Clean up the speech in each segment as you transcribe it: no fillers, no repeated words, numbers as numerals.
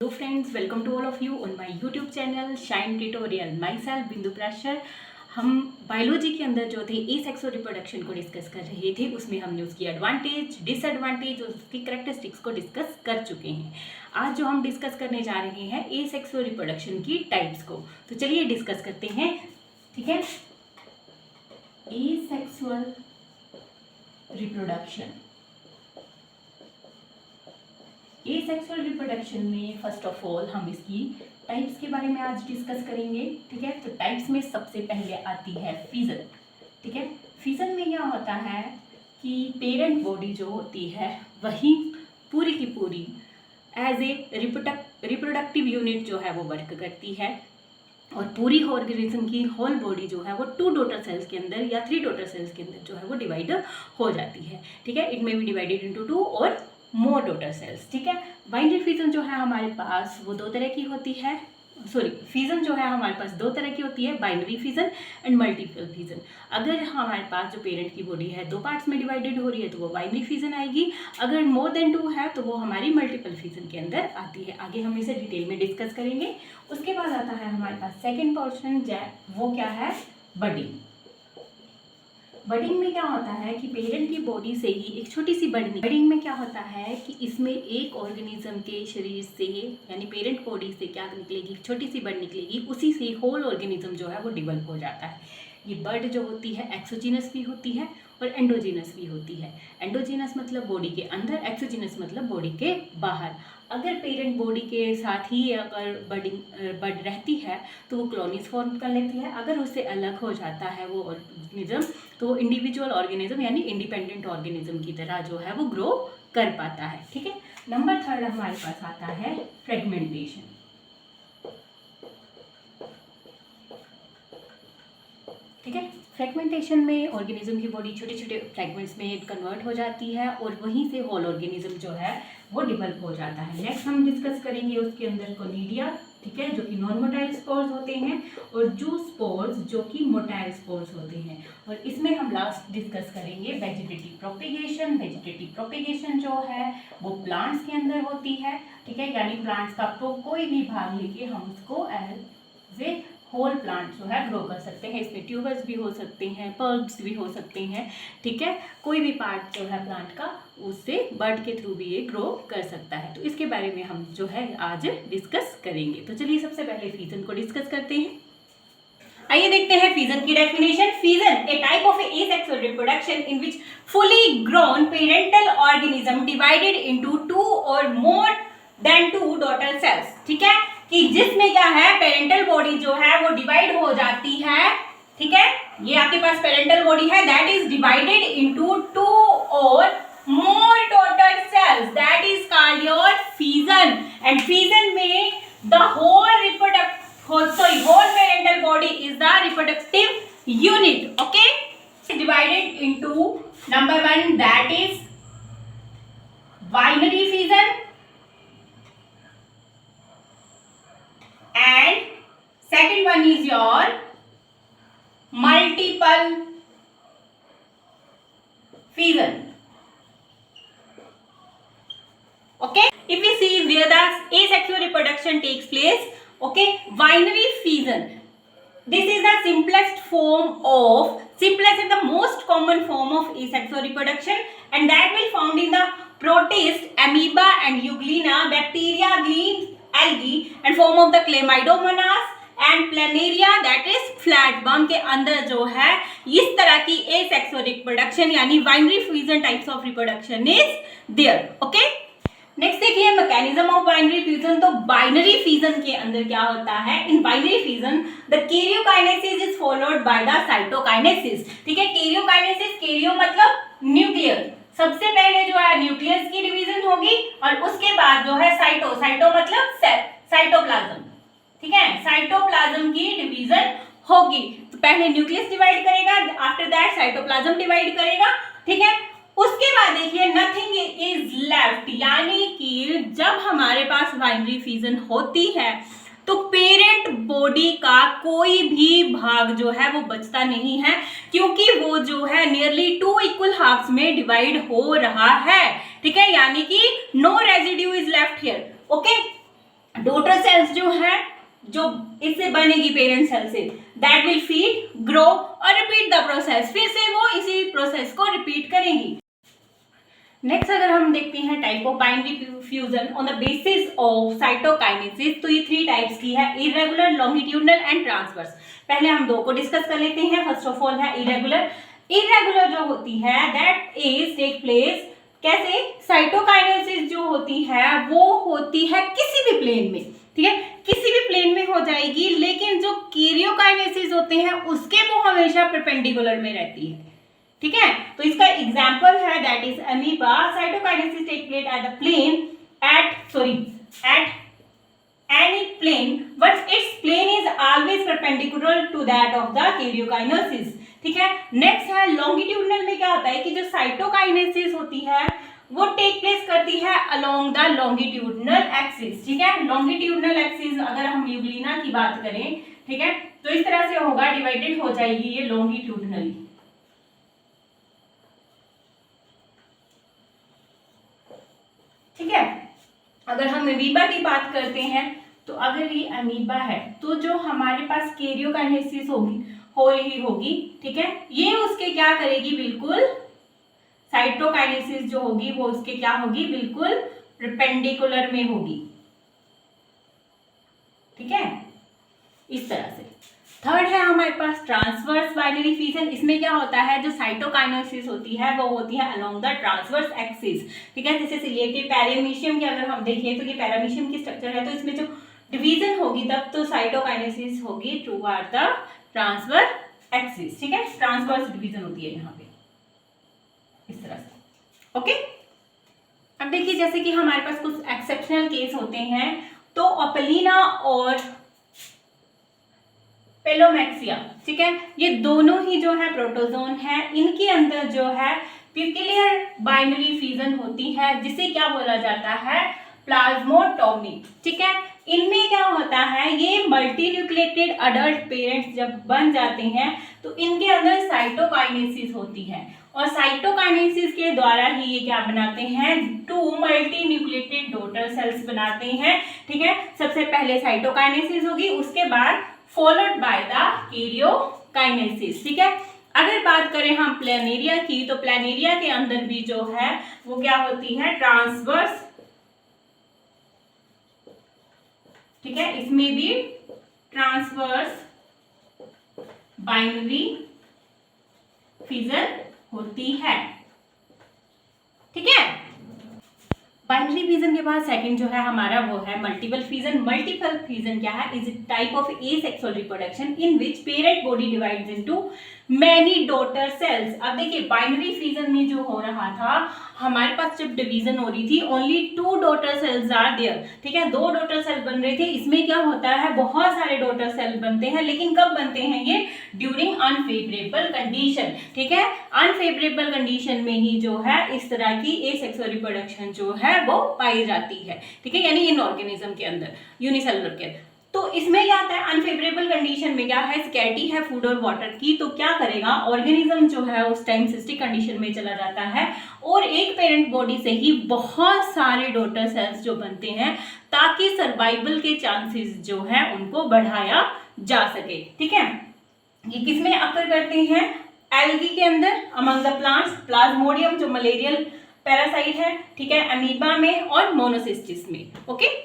Hello friends, welcome to all of you on my YouTube channel Shine Tutorial. Myself बिंदु प्राशर। हम biology के अंदर जो थे एसेक्सुअल रिप्रोडक्शन को डिस्कस कर रहे थे, उसमें हमने उसकी एडवांटेज, डिसएडवांटेज और उसकी करेक्टरिस्टिक्स को डिस्कस कर चुके हैं। आज जो हम डिस्कस करने जा रहे हैं एसेक्सुअल रिप्रोडक्शन की टाइप्स को, तो चलिए डिस्कस करते हैं। ठीक है, एसेक्सुअल रिप्रोडक्शन। एसेक्सुअल रिप्रोडक्शन में फर्स्ट ऑफ ऑल हम इसकी टाइप्स के बारे में आज डिस्कस करेंगे। ठीक है, तो टाइप्स में सबसे पहले आती है फिजन। ठीक है, फिजन में क्या होता है कि पेरेंट बॉडी जो होती है वही पूरी की पूरी एज ए रिप्रोडक्टिव यूनिट जो है वो वर्क करती है, और पूरी ऑर्गेनिज्म की होल बॉडी जो है वो 2 डॉटर सेल्स के अंदर या 3 डॉटर सेल्स के अंदर जो है वो डिवाइड हो जाती है। ठीक है, it may be divided into 2 और मोर डॉटर सेल्स। ठीक है, बाइनरी फिजन जो है हमारे पास वो 2 तरह की होती है। फिजन जो है हमारे पास 2 तरह की होती है, binary fission and multiple fission. अगर हमारे पास जो पेरेंट की बॉडी है 2 पार्ट्स में डिवाइडेड हो रही है तो वो बाइनरी फिजन आएगी। अगर मोर देन 2 है तो वो हमारी मल्टीपल फिजन के अंदर आती है। आगे हम इसे डिटेल में डिस्कस करेंगे। उसके बाद आता है हमारे पास सेकेंड पोर्शन, वो क्या है, बडिंग। बडिंग में क्या होता है कि पेरेंट की बॉडी से ही एक छोटी सी बड निकलती है। बडिंग में क्या होता है कि इसमें एक ऑर्गेनिज्म के शरीर से यानी पेरेंट बॉडी से क्या निकलेगी, छोटी सी बड निकलेगी, उसी से होल ऑर्गेनिज्म जो है वो डेवलप हो जाता है। ये बड जो होती है एक्सोजीनस भी होती है और एंडोजीनस भी होती है। एंडोजीनस मतलब बॉडी के अंदर, एक्सोजीनस मतलब बॉडी के बाहर। अगर पेरेंट बॉडी के साथ ही अगर बड रहती है तो वो कॉलोनीज फॉर्म कर लेती है। अगर उससे अलग हो जाता है वो ऑर्गेनिज्म तो इंडिविजुअल ऑर्गेनिज्म यानी इंडिपेंडेंट ऑर्गेनिज्म की तरह जो है वो ग्रो कर पाता है। ठीक है, नंबर 3 हमारे पास आता है फ्रेगमेंटेशन। ठीक है, फ्रेगमेंटेशन में ऑर्गेनिज्म की बॉडी छोटे छोटे फ्रेगमेंट्स में कन्वर्ट हो जाती है और वहीं से होल ऑर्गेनिज्म जो है वो डेवलप हो जाता है। नेक्स्ट हम डिस्कस करेंगे उसके अंदर कोनिडिया। ठीक है, जो कि नॉन मोटाइल स्पोर्स होते हैं, और जू स्पोर्स जो कि मोटाइल स्पोर्स होते हैं। और इसमें हम लास्ट डिस्कस करेंगे वेजिटेटिव प्रोपिगेशन। वेजिटेटिव प्रोपिगेशन जो है वो प्लांट्स के अंदर होती है। ठीक है, यानी प्लांट्स का कोई भी भाग लेके हम उसको एज ए होल प्लांट जो है ग्रो कर सकते हैं। इसमें ट्यूबर्स भी हो सकते हैं, पल्प्स भी हो सकते हैं। ठीक है, कोई भी पार्ट जो है प्लांट का उससे बर्ड के थ्रू भी ये ग्रो कर सकता है। तो इसके बारे में हम जो है आज डिस्कस करेंगे। तो चलिए सबसे पहले फिजन को डिस्कस करते हैं। आइए देखते हैं फिजन की definition. Fission A type of asexual reproduction in which fully grown parental organism divided into 2 और मोर देन 2 डॉटर सेल्स। ठीक है, कि जिसमें क्या है पेरेंटल बॉडी जो है वो डिवाइड हो जाती है। ठीक है, ये आपके पास पेरेंटल बॉडी है दैट इज डिवाइडेड इनटू 2 और more daughter cells, that is called your fission. And fission में the whole parental body is the reproductive unit. Okay, divided into number 1 that is binary fission and second one is your multiple fission. Okay, if we see where the asexual reproduction takes place, okay, binary fission, this is the simplest and the most common form of asexual reproduction, and that will found in the protist, amoeba and euglena, bacteria, gleans, algae and form of the chlamydomonas and planaria, that is flatworm के अंदर जो है इस तरह की asexual reproduction यानी binary fusion types of reproduction is there. Okay, next देखिए mechanism of binary fusion. तो बाइनरी फ्यूजन के अंदर क्या होता है, in binary fusion the karyokinesis is followed by the cytokinesis. ठीक है, कैरियोकाइनेसिस, कैरियो मतलब न्यूक्लियर, सबसे पहले जो है न्यूक्लियस की डिवीजन होगी और उसके बाद जो है साइटो मतलब सेल, साइटोप्लाज्म। ठीक है, साइटोप्लाज्म की डिवीजन होगी। तो पहले न्यूक्लियस डिवाइड करेगा, आफ्टर दैट साइटोप्लाज्म डिवाइड करेगा। ठीक है, उसके बाद देखिए नथिंग इज लेफ्ट, यानी कि जब हमारे पास बाइनरी फिजन होती है तो पेरेंट बॉडी का कोई भी भाग जो है वो बचता नहीं है, क्योंकि वो जो है नियरली 2 इक्वल हाफ्स में डिवाइड हो रहा है। ठीक है, यानी कि no residue is left here. Okay, daughter cells जो है, जो इससे बनेगी पेरेंट सेल से, दैट विल फीड, ग्रो और रिपीट द प्रोसेस, फिर से वो इसी प्रोसेस को रिपीट करेंगी। नेक्स्ट अगर हम देखते हैं type of binary fusion on the basis of cytokinesis, तो ये 3 टाइप्स की है, इरेगुलर, लॉन्गिट्यूडनल एंड ट्रांसवर्स। पहले हम 2 को डिस्कस कर लेते हैं। फर्स्ट ऑफ ऑल है इरेगुलर। इरेगुलर जो होती है दैट इज टेक प्लेस कैसे, साइटोकाइनेसिस जो होती है वो होती है किसी भी प्लेन में, ठीक है, किसी भी प्लेन में हो जाएगी, लेकिन जो कैरियोकाइनेसिस होते हैं उसके वो हमेशा परपेंडिकुलर में रहती है, ठीक है। तो इसका एग्जांपल है that is amoeba. Cytokinesis take place at the plane at any plane but its plane is always perpendicular to that of the karyokinesis, ठीक है। नेक्स्ट है लॉन्गिट्यूडनल में क्या होता है कि जो साइटोकाइनेसिस होती है वो टेक प्लेस करती है अलोंग द लॉन्गिट्यूडनल एक्सिस, ठीक है। लॉन्गिट्यूडनल एक्सिस अगर हम यूग्लिना की बात करें, ठीक है, तो इस तरह से होगा, डिवाइडेड हो जाएगी ये लॉन्गिट्यूडनली, ठीक है। अगर हम अमीबा की बात करते हैं तो अगर ये अमीबा है तो जो हमारे पास कैरियोकाइनेसिस हो रही होगी, ठीक है, ये उसके क्या करेगी, बिल्कुल साइटोकाइनेसिस जो होगी वो उसके क्या होगी, बिल्कुल परपेंडिकुलर में होगी, ठीक है, इस तरह से। थर्ड है हमारे पास ट्रांसवर्स बाइनरी फ्यूजन। इसमें क्या होता है, जो साइटोकाइनेसिस होती है वो होती है अलोंग द ट्रांसवर्स एक्सिस, ठीक है। जैसे सिलिएटेड पैरामीशियम की अगर हम देखें तो ये पैरामीशियम की स्ट्रक्चर है, तो इसमें जो डिवीजन होगी तब तो साइटोकाइनेसिस होगी टुवर्ड द ट्रांसवर्स एक्सिस, ठीक है, ट्रांसवर्स डिवीजन होती है यहाँ पे, इस तरह से, ओके। अब देखिए जैसे कि हमारे पास कुछ एक्सेप्शनल केस होते हैं, तो ओपेलिना और पेलोमैक्सिया, ठीक है, ये दोनों ही जो है प्रोटोजोन है, इनके अंदर जो है प्यूक्लियर बाइनरी फ्यूजन होती है, जिसे क्या बोला जाता है, प्लाज्मोटोमी, ठीक है। इनमें क्या होता है, ये मल्टी न्यूक्लिएटेड अडल्ट पेरेंट्स जब बन जाते हैं तो इनके अंदर साइटोकाइनेसिस होती है, और साइटोकाइनेसिस के द्वारा ही ये क्या बनाते हैं, 2 मल्टी न्यूक्लिएटेड डॉटर सेल्स बनाते हैं, ठीक है। सबसे पहले साइटोकाइनेसिस होगी, उसके बाद फॉलोड बाय द कैरियोकाइनेसिस, ठीक है। अगर बात करें हम प्लेनेरिया की, तो प्लेनेरिया के अंदर भी जो है वो क्या होती है, ट्रांसवर्स, ठीक है, इसमें भी ट्रांसवर्स बाइनरी फ्यूजन होती है, ठीक है। बाइनरी फ्यूजन के बाद सेकंड जो है हमारा वो है मल्टीपल फ्यूजन। मल्टीपल फ्यूजन क्या है, is type of asexual reproduction in which parent body divides into many daughter cells. अब देखिए बाइनरी फ्यूजन में जो हो रहा था, हमारे पास जब डिवीजन हो रही थी only 2 daughter cells are there, ठीक है, 2 डॉटर सेल बन रहे थे। इसमें क्या होता है, बहुत सारे डॉटर सेल बनते हैं, लेकिन कब बनते हैं ये, ड्यूरिंग अनफेवरेबल कंडीशन, ठीक है। अनफेवरेबल कंडीशन में ही जो है इस तरह की एसेक्सुअल रिप्रोडक्शन जो है वो पाई जाती है, ठीक है, यानी इन ऑर्गेनिज्म के अंदर, यूनिसेलुलर के अंदर। तो इसमें क्या आता है, अनफेवरेबल कंडीशन में क्या है, स्कैर्टी है फूड और वाटर की, तो क्या करेगा ऑर्गेनिज्म जो है उस टाइम सिस्टिक कंडीशन में चला जाता है, और एक पेरेंट बॉडी से ही बहुत सारे डॉटर सेल्स जो बनते हैं, ताकि सर्वाइवल के चांसेस जो है उनको बढ़ाया जा सके, ठीक है। ये किसमें अकर करते हैं, एल्गी के अंदर, अमंग द प्लांट्स, प्लाज्मोडियम जो मलेरियल पैरासाइट है, ठीक है, अमीबा में और मोनोसिस्टिस में, ओके।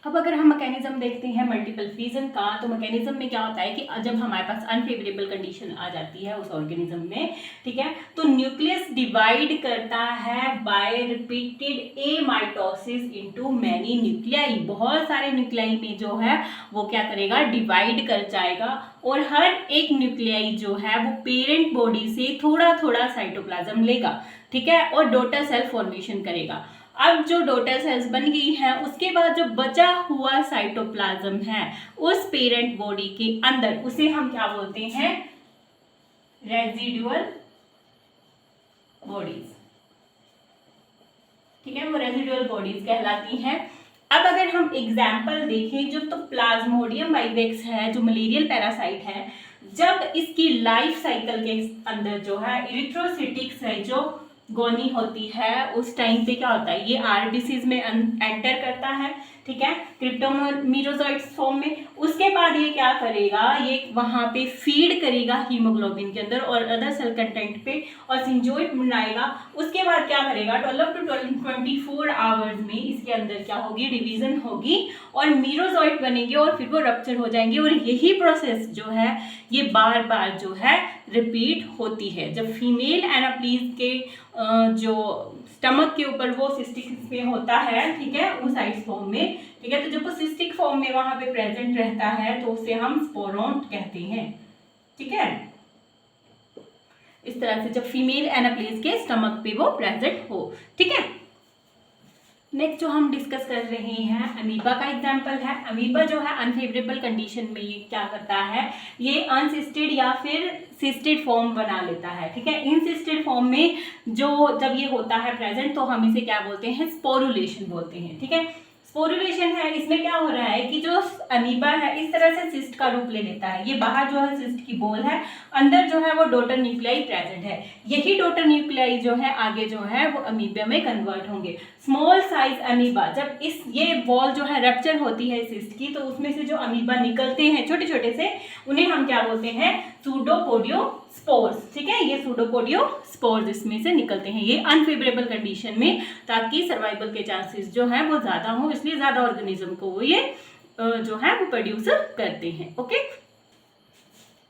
अब अगर हम मैकेनिज्म देखते हैं मल्टीपल फ्यूजन का, तो मैकेनिज्म में क्या होता है कि जब हमारे पास अनफेवरेबल कंडीशन आ जाती है उस ऑर्गेनिज्म में, ठीक है, तो न्यूक्लियस डिवाइड करता है by repeated amitosis into many nuclei. बहुत सारे न्यूक्लियाई में जो है वो क्या करेगा, डिवाइड कर जाएगा, और हर एक न्यूक्लियाई जो है वो पेरेंट बॉडी से थोड़ा थोड़ा साइटोप्लाज्म लेगा, ठीक है, और डॉटर सेल फॉर्मेशन करेगा। अब जो डॉटर सेल्स बन गई हैं, उसके बाद जो बचा हुआ साइटोप्लाज्म है उस पेरेंट बॉडी के अंदर, उसे हम क्या बोलते हैं, रेजिडुअल बॉडीज, ठीक है, वो रेजिडुअल बॉडीज कहलाती हैं। अब अगर हम एग्जाम्पल देखें, जो तो प्लाज्मोडियम वाइवेक्स है, जो मलेरियल पैरासाइट है, जब इसकी लाइफ साइकिल के अंदर जो है इरिथ्रोसिटिक्स है, जो गोनी होती है, उस टाइम पे क्या होता है, ये आरबीसीज में एंटर करता है, ठीक है, क्रिप्टोमीरोजोइट्स फॉर्म में। उसके बाद ये क्या करेगा, ये वहां पे फीड करेगा हीमोग्लोबिन के अंदर और अदर सेल कंटेंट पे और सिंजोइड बनाएगा। उसके बाद क्या करेगा, 12 to 24 आवर्स में इसके अंदर क्या होगी, डिवीजन होगी और मीरोजोइट बनेंगे और फिर वो रप्चर हो जाएंगे। और यही प्रोसेस जो है ये बार बार जो है रिपीट होती है। जब फीमेल एनाप्लीज के जो स्टमक के ऊपर वो सिस्टिक में होता है, ठीक है, oocytes फॉर्म में, ठीक है, तो जब वो सिस्टिक फॉर्म में वहां पे प्रेजेंट रहता है तो उसे हम स्पोरोन्ट कहते हैं, ठीक है। इस तरह से जब फीमेल एनाप्लीज के स्टमक पे वो प्रेजेंट हो, ठीक है। नेक्स्ट जो हम डिस्कस कर रहे हैं अमीबा का एग्जाम्पल है। अमीबा जो है अनफेवरेबल कंडीशन में ये क्या करता है, ये अनसिस्टेड या फिर सिस्टेड फॉर्म बना लेता है, ठीक है। इनसिस्टेड फॉर्म में जो जब ये होता है प्रेजेंट तो हम इसे क्या बोलते हैं, स्पोरुलेशन बोलते हैं, ठीक है। स्पोरुलेशन है, इसमें क्या हो रहा है कि जो अमीबा है इस तरह से सिस्ट का रूप ले लेता है। ये बाहर जो है सिस्ट की बॉल है, अंदर जो है वो डॉटर न्यूक्लियाई प्रेजेंट है। यही डॉटर न्यूक्लियाई जो है आगे जो है वो अमीबा में कन्वर्ट होंगे। स्मॉल साइज अमीबा, जब ये बॉल जो है रप्चर होती है सिस्ट की, तो उसमें से जो अमीबा निकलते हैं छोटे छोटे से, उन्हें हम क्या बोलते हैं, सूडोपोडियोस्पोर्स, ठीक है। ये सूडोपोडियोस्पोर्स इसमें से निकलते हैं, ये अनफेवरेबल कंडीशन में, ताकि सर्वाइवल के चांसेस जो है वो ज्यादा हो, इसलिए ज्यादा ऑर्गेनिज्म को वो ये जो है वो प्रोड्यूस करते हैं, ओके।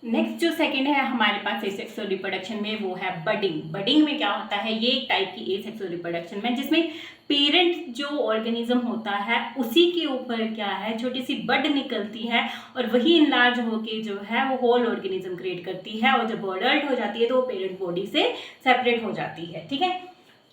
नेक्स्ट जो सेकंड है हमारे पास एसेक्सुअल रिप्रोडक्शन में, वो है बडिंग। बडिंग में क्या होता है, ये एक टाइप की एसेक्सुअल रिप्रोडक्शन में जिसमें पेरेंट जो ऑर्गेनिज्म होता है उसी के ऊपर क्या है, छोटी सी बड निकलती है और वही इनलार्ज होके जो है वो होल ऑर्गेनिज्म क्रिएट करती है। और जब अडल्ट हो जाती है तो वो पेरेंट बॉडी से सेपरेट हो जाती है, ठीक है।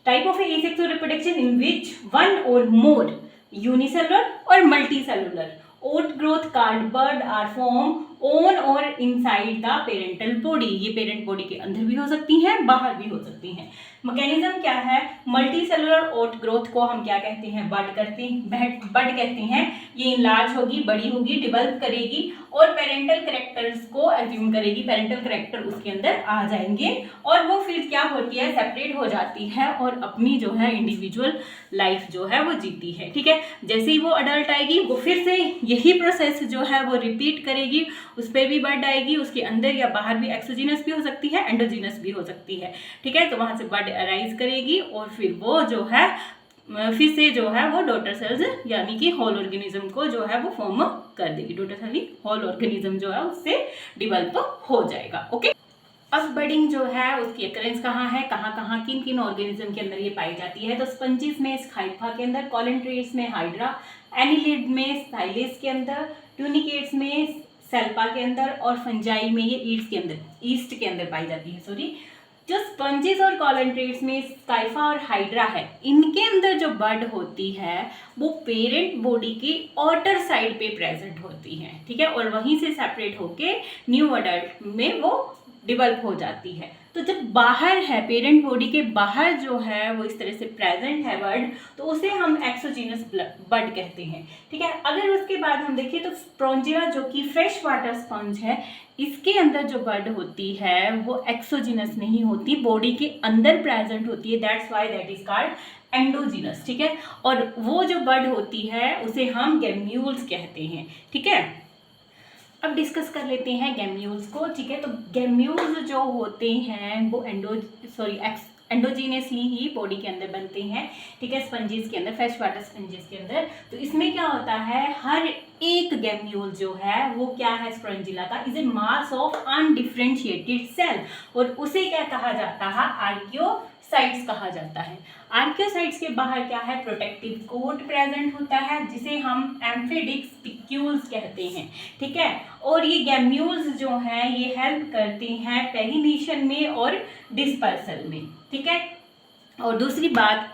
Type of asexual reproduction in which one और मोर यूनिसेलुलर और multicellular outgrowth cardboard are formed on और इनसाइड द पेरेंटल बॉडी। ये पेरेंट बॉडी के अंदर भी हो सकती हैं, बाहर भी हो सकती हैं। मैकेनिज्म क्या है, मल्टी सेलुलर ओट ग्रोथ को हम क्या कहते हैं, बड कहते हैं। ये इनलार्ज होगी, बड़ी होगी, डेवलप करेगी और पेरेंटल कैरेक्टर्स को एज्यूम करेगी, पेरेंटल कैरेक्टर उसके अंदर आ जाएंगे और वो फिर क्या होती है, सेपरेट हो जाती है और अपनी जो है इंडिविजुअल लाइफ जो है वो जीती है, ठीक है। जैसे ही वो अडल्ट आएगी वो फिर से यही प्रोसेस जो है वो रिपीट करेगी, उस पर भी बड आएगी, उसके अंदर या बाहर भी एक्सोजीनस भी हो सकती है, एंडोजीनस भी हो सकती है, ठीक है। तो वहां से बड अराइज करेगी और फिर वो जो है फिर से जो है वो डॉटर सेल्स यानी कि होल ऑर्गेनिज्म को जो है वो फॉर्म कर देगी। डॉटर सेल होल ऑर्गेनिज्म जो है उससे डेवलप हो जाएगा, ओके। अब बडिंग जो है उसकी अकरेंस कहाँ है, कहाँ किन किन ऑर्गेनिज्म के अंदर ये पाई जाती है, तो स्पंजिस में स्काइफा के अंदर, कॉलेंट्रेट्स में हाइड्रा, एनिलिड में साइलेस के अंदर, ट्यूनिकेट्स में सेल्पा के अंदर और फंजाई में ये ईस्ट के अंदर पाई जाती है, सॉरी। जो स्पंजेस और कॉलेंट्रेट्स में स्काइफा और हाइड्रा है, इनके अंदर जो बड होती है वो पेरेंट बॉडी की आउटर साइड पे प्रेजेंट होती है, ठीक है, और वहीं से सेपरेट होके न्यू अडल्ट में वो डेवलप हो जाती है। तो जब बाहर है, पेरेंट बॉडी के बाहर जो है वो इस तरह से प्रेजेंट है बड, तो उसे हम एक्सोजीनस बड कहते हैं, ठीक है। अगर उसके बाद हम देखें तो स्पोंजिया जो कि फ्रेश वाटर स्पंज है, इसके अंदर जो बड होती है वो एक्सोजीनस नहीं होती, बॉडी के अंदर प्रेजेंट होती है, that's why that is called endogenous, ठीक है। और वो जो बड होती है उसे हम गैम्यूल्स कहते हैं, ठीक है। अब डिस्कस कर लेते हैं गैम्यूल्स को, ठीक है। तो गैम्यूल्स जो होते हैं वो एंडोजीनियसली ही बॉडी के अंदर बनते हैं, ठीक है, स्पंजेस के अंदर, फ्रेश वाटर स्पंजेस के अंदर। तो इसमें क्या होता है, हर एक गैम्यूल जो है वो क्या है, स्पोरेंजिला का is a mass of undifferentiated cell और उसे क्या कहा जाता है, आर्कियोसाइट्स कहा जाता है। आर्कियोसाइट्स के बाहर क्या है, प्रोटेक्टिव कोट प्रेजेंट होता है जिसे हम एम्फिडिक स्पिक्यूल्स कहते हैं, ठीक है। और ये गैम्यूल्स जो हैं ये हेल्प करते हैं पेरिनीशन में और डिस्पर्सल में, ठीक है। और दूसरी बात,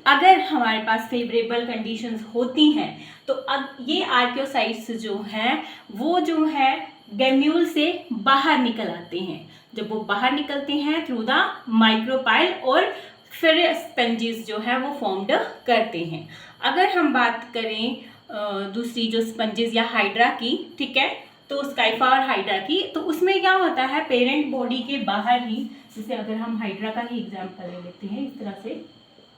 अगर हमारे पास फेवरेबल कंडीशंस होती हैं तो अब ये आर्कियोसाइट्स जो हैं वो जो है गैम्यूल से बाहर निकल आते हैं। जब वो बाहर निकलते हैं थ्रू द माइक्रोपाइल और फिर स्पंजेस जो है वो फॉर्म्ड करते हैं। अगर हम बात करें दूसरी जो स्पंजेस या हाइड्रा की, ठीक है, तो स्काइफा और हाइड्रा की, तो उसमें क्या होता है पेरेंट बॉडी के बाहर ही, जैसे अगर हम हाइड्रा का ही एग्जाम्पल ले लेते हैं इस तरह से,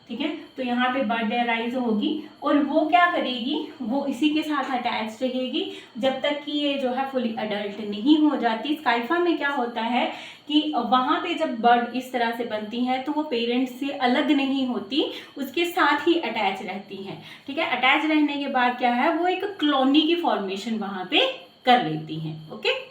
ठीक है, तो यहाँ पे बर्ड अराइज होगी और वो क्या करेगी, वो इसी के साथ अटैच रहेगी जब तक कि ये जो है फुली अडल्ट नहीं हो जाती। स्काइफा में क्या होता है कि वहाँ पे जब बर्ड इस तरह से बनती है तो वो पेरेंट्स से अलग नहीं होती, उसके साथ ही अटैच रहती हैं, ठीक है। अटैच रहने के बाद क्या है, वो एक कॉलोनी की फॉर्मेशन वहाँ पे कर लेती हैं। ओके,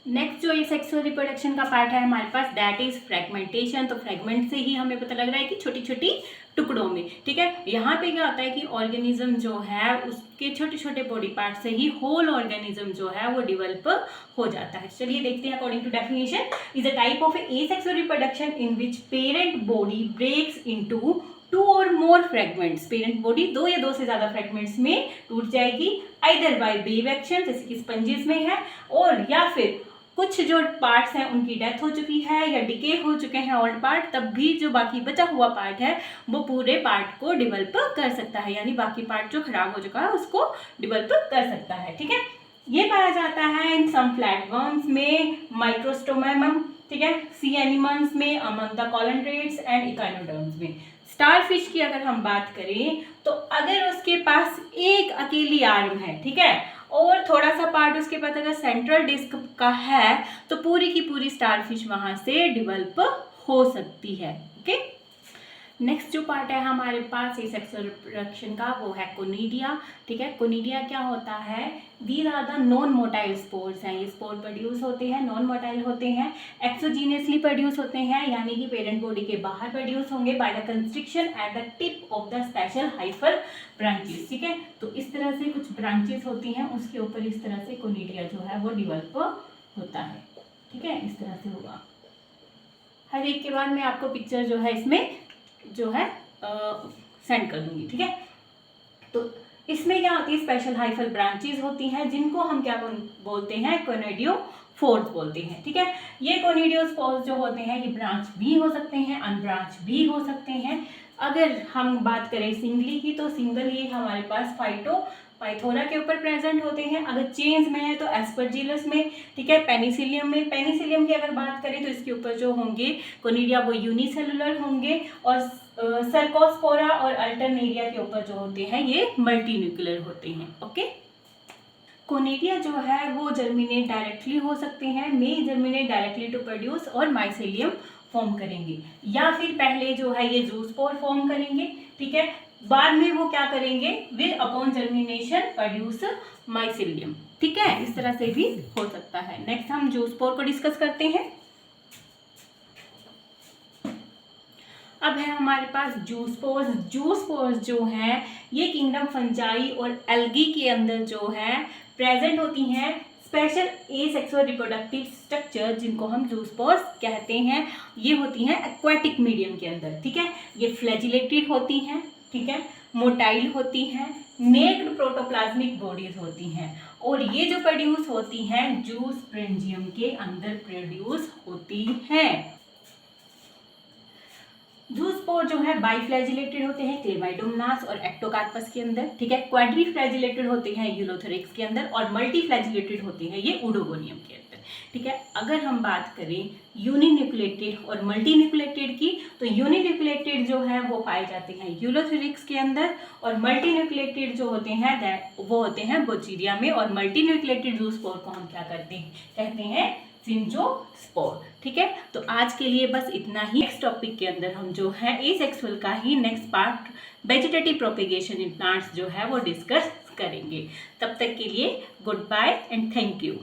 नेक्स्ट जो ये सेक्सुअल रिप्रोडक्शन का पार्ट है हमारे पास, दैट इज फ्रेगमेंटेशन। तो फ्रेगमेंट से ही हमें पता लग रहा है कि छोटी छोटी टुकड़ों में, ठीक है। यहाँ पे क्या होता है कि ऑर्गेनिज्म जो है उसके छोटे छोटे बॉडी पार्ट से ही होल ऑर्गेनिज्म जो है वो डेवलप हो जाता है। चलिए देखते हैं, according to definition, is a type of asexual reproduction in which parent body breaks into 2 और मोर फ्रेगमेंट्स। पेरेंट बॉडी 2 या 2 से ज्यादा फ्रेगमेंट्स में टूट जाएगी, आइदर बाय वेव एक्शन जैसे कि स्पंजेस में है, और या फिर कुछ जो पार्ट्स हैं उनकी डेथ हो चुकी है या डिके हो चुके हैं ओल्ड पार्ट, तब भी जो बाकी बचा हुआ पार्ट है वो पूरे पार्ट को डेवलप कर सकता है, यानी बाकी पार्ट जो खराब हो चुका है उसको डेवलप कर सकता है, ठीक है। ये पाया जाता है इन सम फ्लैटवर्म्स में, माइक्रोस्टोमेमम, ठीक है, सी एनिमल्स में, अमंग द कॉलंड्रेट्स एंड इकाइनोडर्म्स में। स्टारफिश की अगर हम बात करें तो अगर उसके पास एक अकेली आर्म है, ठीक है, और थोड़ा सा पार्ट उसके पास अगर सेंट्रल डिस्क का है तो पूरी की पूरी स्टारफिश वहां से डेवलप हो सकती है। ओके, नेक्स्ट जो पार्ट है हमारे पास सेक्सुअल रिप्रोडक्शन का वो है कोनिडिया, ठीक है। कोनिडिया क्या होता है, these are the non motile spores हैं, ये स्पोर प्रोड्यूस होते हैं, नॉन मोटाइल होते हैं, एक्सोजीनियसली प्रोड्यूस होते हैं, यानी कि पेरेंट बॉडी के बाहर प्रोड्यूस होंगे by the constriction at the tip of the special hyper branches, ठीक है। तो इस तरह से कुछ ब्रांचेस होती हैं, उसके ऊपर इस तरह से कोनिडिया जो है वो डेवलप होता है, ठीक है, इस तरह से होगा। हर एक के बाद मैं आपको पिक्चर जो है इसमें जो है सेंड कर दूंगी, ठीक है। तो इसमें क्या होती है, स्पेशल हाइफल ब्रांचेस होती हैं जिनको हम क्या बोलते हैं, कोनिडियोफोर्स बोलते हैं, ठीक है। ये कोनिडियोस्पोर्स जो होते हैं ये ब्रांच भी हो सकते हैं, अनब्रांच भी हो सकते हैं। अगर हम बात करें सिंगली की तो सिंगल ये हमारे पास पाइथोरा के ऊपर प्रेजेंट होते हैं, अगर चेन्स में है तो एस्परजिलस में, ठीक है, पेनिसिलियम में। पेनिसिलियम की अगर बात करें तो इसके ऊपर जो होंगे कोनिडिया वो यूनिसेलुलर होंगे, और सर्कोस्पोरा और अल्टरनेरिया के ऊपर जो होते हैं ये मल्टीन्यूक्लियर होते हैं। ओके, कोनिडिया जो है वो जर्मिनेट डायरेक्टली हो सकते हैं, मे जर्मिनेट डायरेक्टली टू प्रोड्यूस और माइसेलियम फॉर्म करेंगे, या फिर पहले जो है ये जूस्पोर फॉर्म करेंगे, ठीक है, बाद में वो क्या करेंगे, will upon germination produce mycelium, ठीक है, इस तरह से भी हो सकता है। नेक्स्ट हम जूस्पोर को डिस्कस करते हैं। अब है हमारे पास जूस्पोर्स। जूस्पोर्स जो है ये किंगडम फंजाई और एल्गी के अंदर जो है प्रेजेंट होती हैं, स्पेशल एसेक्सुअल रिप्रोडक्टिव स्ट्रक्चर जिनको हम जूस्पोर्स कहते हैं, ये होती हैं एक्वाटिक मीडियम के अंदर, ठीक है। ये फ्लैजिलेटेड होती हैं, ठीक है, मोटाइल होती हैं, नेक्ड प्रोटोप्लाज्मिक बॉडीज होती हैं, और ये जो प्रोड्यूस होती हैं जूस्प्रेंजियम के अंदर प्रोड्यूस होती हैं। जूस्पोर जो है बाइफ्लैजिलेटेड होते हैं क्लेमाइडोमोनास और एक्टोकार्पस के अंदर, ठीक है, क्वाड्रीफ्लैजिलेटेड होते हैं यूलोथोरिक्स के अंदर, और मल्टीफ्लैजिलेटेड होते हैं ये ऊडोगोनियम के अंदर, ठीक है। अगर हम बात करें यूनिन्यूक्लिएटेड और मल्टीन्यूक्लिएटेड की, तो यूनिन्यूक्लिएटेड जो है वो पाए जाते हैं यूलोथोरिक्स के अंदर, और मल्टीन्यूक्लिएटेड जो होते हैं वो होते हैं बोचीरिया में, और मल्टीन्यूक्लिएटेड जूस्पोर को हम क्या कहते हैं सिंजोस्पोर, ठीक है। तो आज के लिए बस इतना ही। नेक्स्ट टॉपिक के अंदर हम जो है एसेक्सुअल का ही next part vegetative propagation in plants जो है वो डिस्कस करेंगे। तब तक के लिए goodbye and thank you.